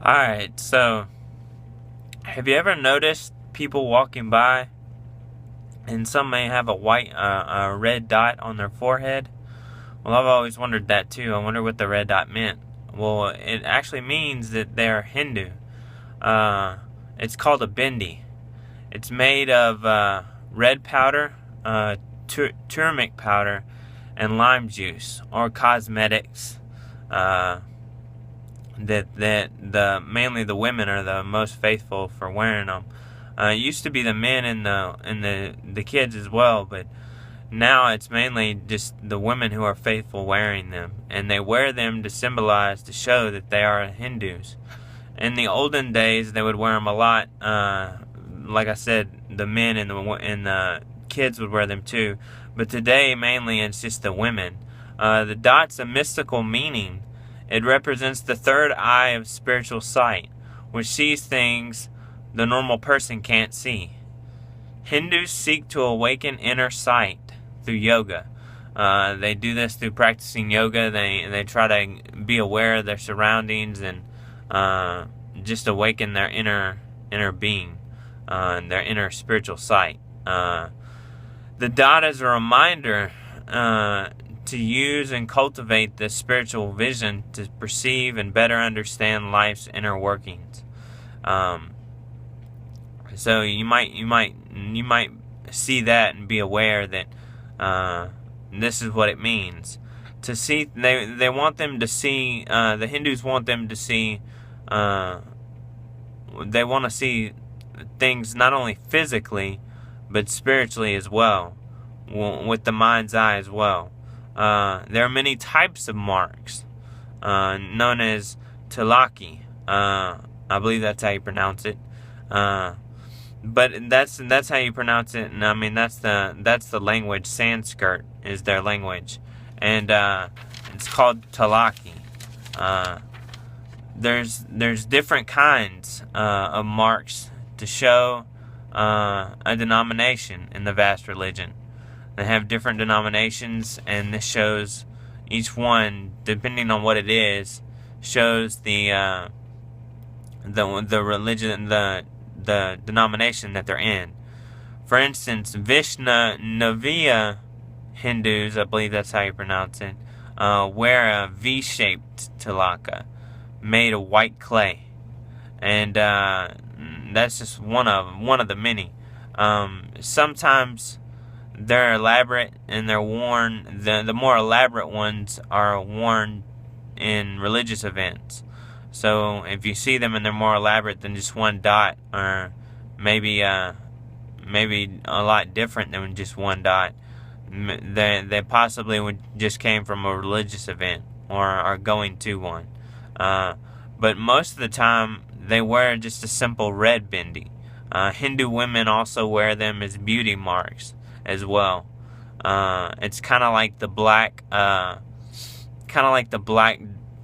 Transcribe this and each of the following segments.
Alright, so have you ever noticed people walking by and some may have a red dot on their forehead? Well, I've always wondered that too. I wonder what the red dot meant. Well, it actually means that they're Hindu. Uh, it's called a bindi. It's made of red powder, turmeric powder, and lime juice, or cosmetics. Uh, that the mainly the women are the most faithful for wearing them. It used to be the men and the kids as well, but now it's mainly just the women who are faithful wearing them, and they wear them to symbolize, to show that they are Hindus. In the olden days, they would wear them a lot. Like I said, the men and the kids would wear them too, but today mainly it's just the women. The dot's a mystical meaning. It represents the third eye of spiritual sight, which sees things the normal person can't see. Hindus seek to awaken inner sight through yoga. They do this through practicing yoga. They try to be aware of their surroundings and just awaken their inner being, and their inner spiritual sight. The dot is a reminder to use and cultivate the spiritual vision to perceive and better understand life's inner workings. Um, so you might see that and be aware that this is what it means to see. They want them to see. The Hindus want them to see. They want to see things not only physically but spiritually as well, with the mind's eye as well. There are many types of marks, known as tilaki. I believe that's how you pronounce it. But that's how you pronounce it, and I mean that's the language. Sanskrit is their language, and it's called tilaki. Uh, there's different kinds of marks to show a denomination in the vast religion. They have different denominations, and this shows each one, depending on what it is, shows the religion, the denomination that they're in. For instance, Vaishnava Hindus, I believe that's how you pronounce it, wear a V-shaped tilaka made of white clay, and that's just one of the many. Sometimes they're elaborate and they're worn. The more elaborate ones are worn in religious events. So if you see them and they're more elaborate than just one dot, or maybe maybe a lot different than just one dot, they possibly would just came from a religious event or are going to one. But most of the time they wear just a simple red bindi. Hindu women also wear them as beauty marks as well. It's kind of like the black,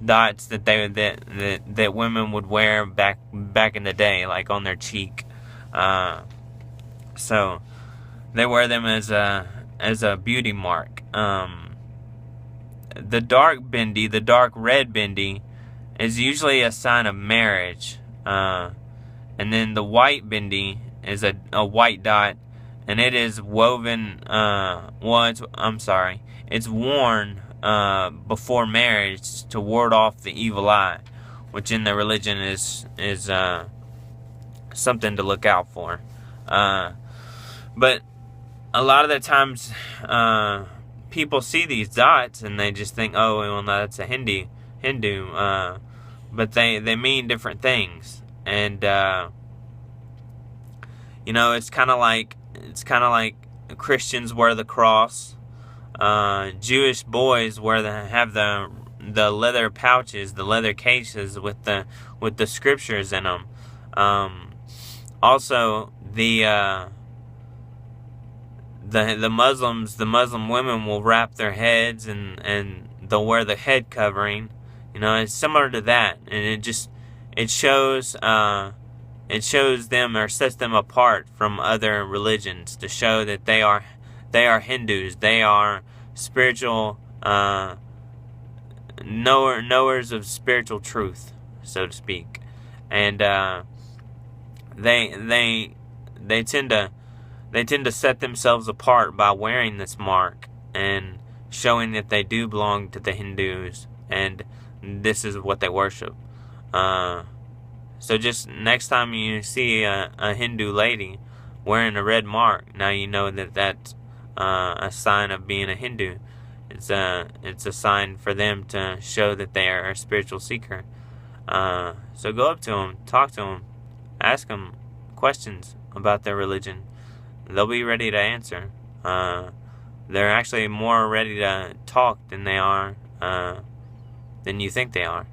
dots that women would wear back in the day, like on their cheek. So they wear them as a beauty mark. The dark red bindi, is usually a sign of marriage. And then the white bindi is a white dot, and it is woven. It's worn before marriage to ward off the evil eye, which in the religion is something to look out for. But a lot of the times, people see these dots and they just think, oh, well, no, that's a Hindu. But they mean different things, and it's kind of like Christians wear the cross. Jewish boys have the leather pouches, the leather cases with the scriptures in them. Also, the Muslim women will wrap their heads, and they'll wear the head covering. It's similar to that, and it shows them, or sets them apart from other religions, to show that they are Hindus. They are spiritual, knowers of spiritual truth, so to speak. and they tend to set themselves apart by wearing this mark and showing that they do belong to the Hindus and this is what they worship. So just next time you see a Hindu lady wearing a red mark, now you know that that's a sign of being a Hindu. It's a sign for them to show that they are a spiritual seeker. So go up to them, talk to them, ask them questions about their religion. They'll be ready to answer. They're actually more ready to talk than they are than you think they are.